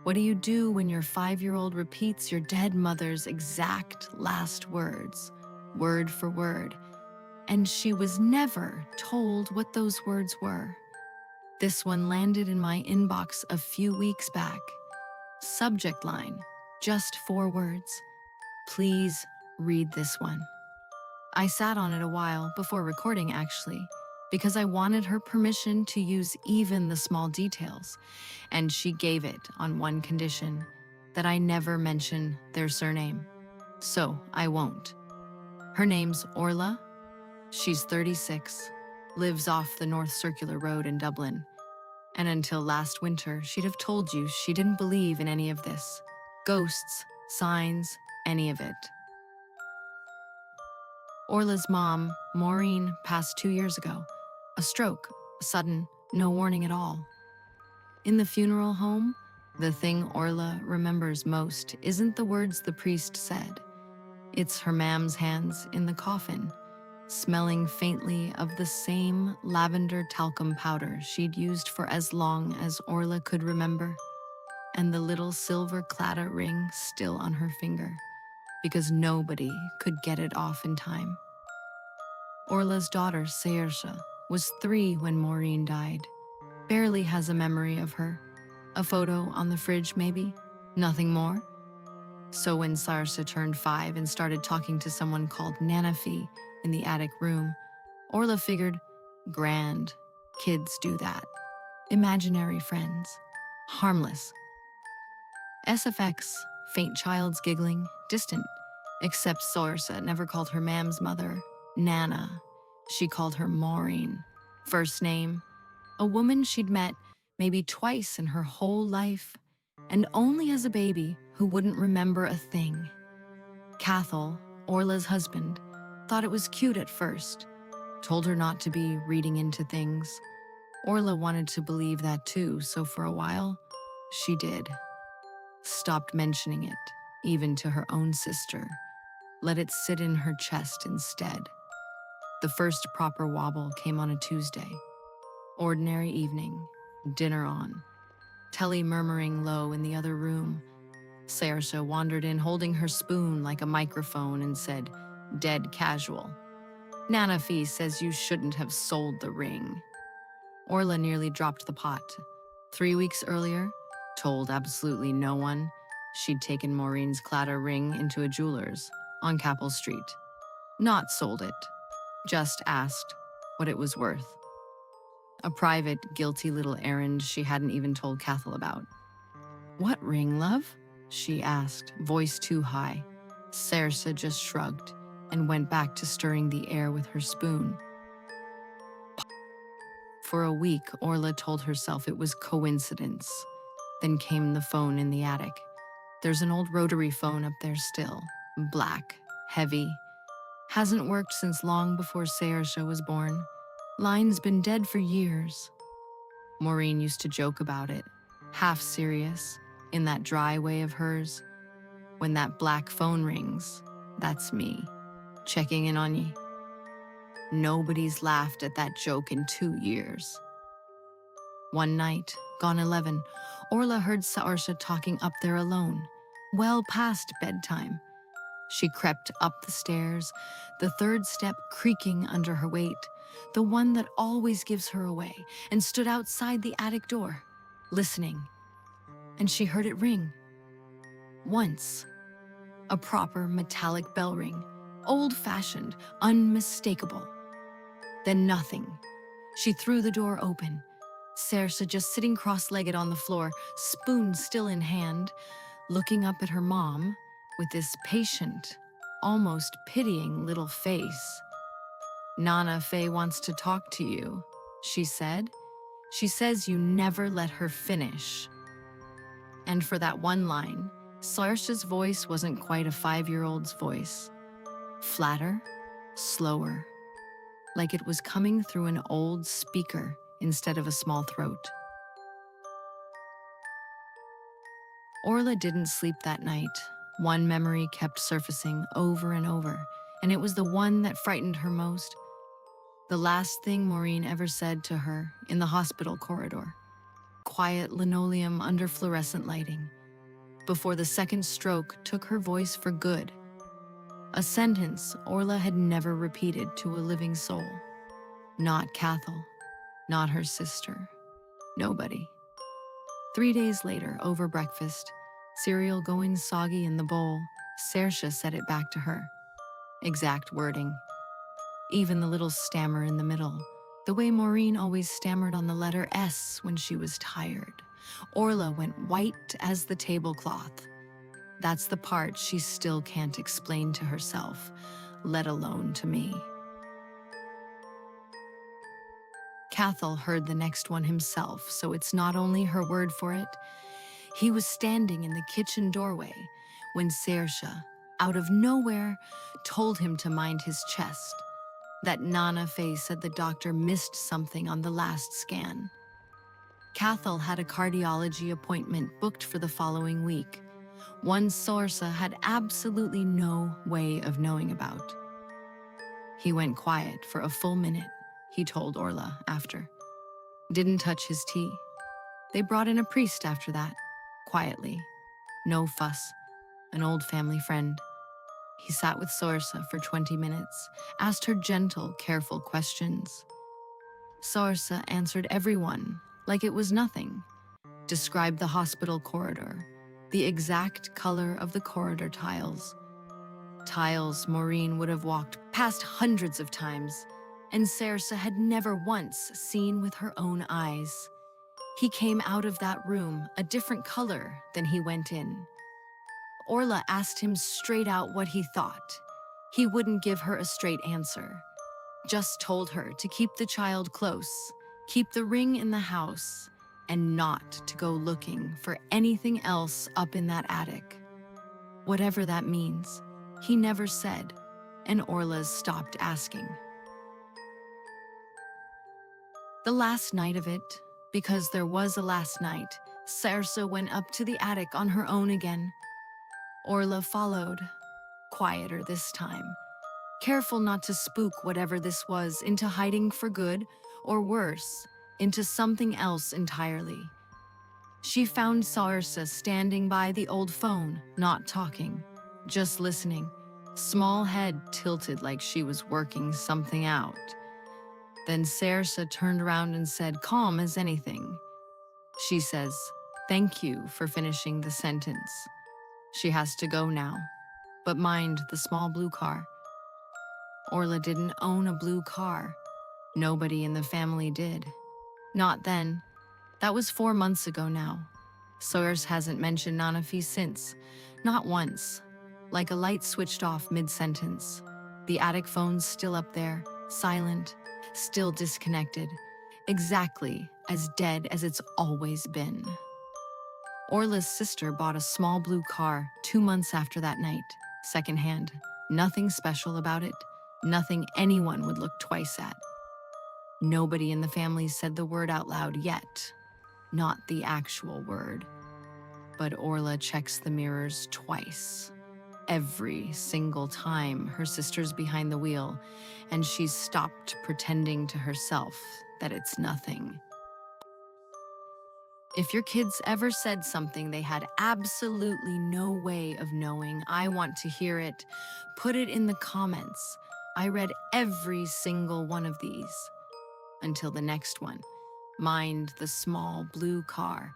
What do you do when your 5-year-old repeats your dead mother's exact last words, word for word, and she was never told what those words were? This one landed in my inbox a few weeks back. Subject line, just 4 words. Please read this one. I sat on it a while before recording, actually, because I wanted her permission to use even the small details, and she gave it on one condition, that I never mention their surname. So I won't. Her name's Orla. She's 36, lives off the North Circular Road in Dublin, and until last winter, she'd have told you she didn't believe in any of this. Ghosts, signs, any of it. Orla's mom, Maureen, passed 2 years ago. A stroke, sudden, no warning at all. In the funeral home, the thing Orla remembers most isn't the words the priest said. It's her mam's hands in the coffin, smelling faintly of the same lavender talcum powder she'd used for as long as Orla could remember, and the little silver claddagh ring still on her finger, because nobody could get it off in time. Orla's daughter, Saoirse, was 3 when Maureen died. Barely has a memory of her. A photo on the fridge, maybe? Nothing more? So when Saoirse turned 5 and started talking to someone called Nana Fee in the attic room, Orla figured, grand, kids do that. Imaginary friends. Harmless. SFX, faint child's giggling, distant. Except Saoirse never called her mam's mother Nana. She called her Maureen. First name, a woman she'd met maybe twice in her whole life, and only as a baby who wouldn't remember a thing. Cathal, Orla's husband, thought it was cute at first, told her not to be reading into things. Orla wanted to believe that too, so for a while, she did. Stopped mentioning it, even to her own sister. Let it sit in her chest instead. The first proper wobble came on a Tuesday. Ordinary evening, dinner on. Telly murmuring low in the other room. Saoirse wandered in holding her spoon like a microphone and said, dead casual, Nana Fee says you shouldn't have sold the ring. Orla nearly dropped the pot. 3 weeks earlier, told absolutely no one, she'd taken Maureen's claddagh ring into a jeweler's on Capel Street. Not sold it, just asked what it was worth. A private, guilty little errand she hadn't even told Cathal about. What ring, love? She asked, voice too high. Saoirse just shrugged and went back to stirring the air with her spoon. For a week, Orla told herself it was coincidence. Then came the phone in the attic. There's an old rotary phone up there still. Black, heavy. Hasn't worked since long before Saoirse was born. Line's been dead for years. Maureen used to joke about it, half serious, in that dry way of hers. When that black phone rings, that's me, checking in on ye. Nobody's laughed at that joke in 2 years. One night, gone 11, Orla heard Saoirse talking up there alone, well past bedtime. She crept up the stairs, the third step creaking under her weight, the one that always gives her away, and stood outside the attic door, listening. And she heard it ring. Once. A proper metallic bell ring, old-fashioned, unmistakable. Then nothing. She threw the door open. Saoirse just sitting cross-legged on the floor, spoon still in hand, looking up at her mom with this patient, almost pitying little face. Nana Fee wants to talk to you, she said. She says you never let her finish. And for that one line, Saoirse's voice wasn't quite a 5-year-old's voice. Flatter, slower, like it was coming through an old speaker instead of a small throat. Orla didn't sleep that night. One memory kept surfacing over and over, and it was the one that frightened her most. The last thing Maureen ever said to her in the hospital corridor. quiet linoleum under fluorescent lighting, before the second stroke took her voice for good. A sentence Orla had never repeated to a living soul. Not Cathal, not her sister, nobody. 3 days later, over breakfast, cereal going soggy in the bowl, Saoirse said it back to her. Exact wording. Even the little stammer in the middle, the way Maureen always stammered on the letter S when she was tired. Orla went white as the tablecloth. That's the part she still can't explain to herself, let alone to me. Cathal heard the next one himself, so it's not only her word for it. He was standing in the kitchen doorway when Saoirse, out of nowhere, told him to mind his chest. That Nana face said the doctor missed something on the last scan. Cathal had a cardiology appointment booked for the following week, one Saoirse had absolutely no way of knowing about. He went quiet for a full minute, he told Orla after. Didn't touch his tea. They brought in a priest after that, quietly. No fuss. An old family friend. He sat with Saoirse for 20 minutes, asked her gentle, careful questions. Saoirse answered everyone like it was nothing. Described the hospital corridor, the exact color of the corridor tiles. Tiles Maureen would have walked past hundreds of times, and Saoirse had never once seen with her own eyes. He came out of that room a different color than he went in. Orla asked him straight out what he thought. He wouldn't give her a straight answer. Just told her to keep the child close, keep the ring in the house, and not to go looking for anything else up in that attic. Whatever that means, he never said, and Orla stopped asking. The last night of it, because there was a last night, Saoirse went up to the attic on her own again. Orla followed, quieter this time, careful not to spook whatever this was into hiding for good, or worse, into something else entirely. She found Saoirse standing by the old phone, not talking, just listening, small head tilted like she was working something out. Then Saoirse turned around and said, calm as anything. She says, thank you for finishing the sentence. She has to go now, but mind the small blue car. Orla didn't own a blue car. Nobody in the family did. Not then. That was 4 months ago now. Saoirse hasn't mentioned Nanafi since. Not once. Like a light switched off mid-sentence. The attic phone's still up there, silent, still disconnected. Exactly as dead as it's always been. Orla's sister bought a small blue car 2 months after that night, secondhand. Nothing special about it, nothing anyone would look twice at. Nobody in the family said the word out loud yet, not the actual word. But Orla checks the mirrors twice. Every single time her sister's behind the wheel, and she's stopped pretending to herself that it's nothing. If your kids ever said something they had absolutely no way of knowing, I want to hear it. Put it in the comments. I read every single one of these. Until the next one. Mind the small blue car.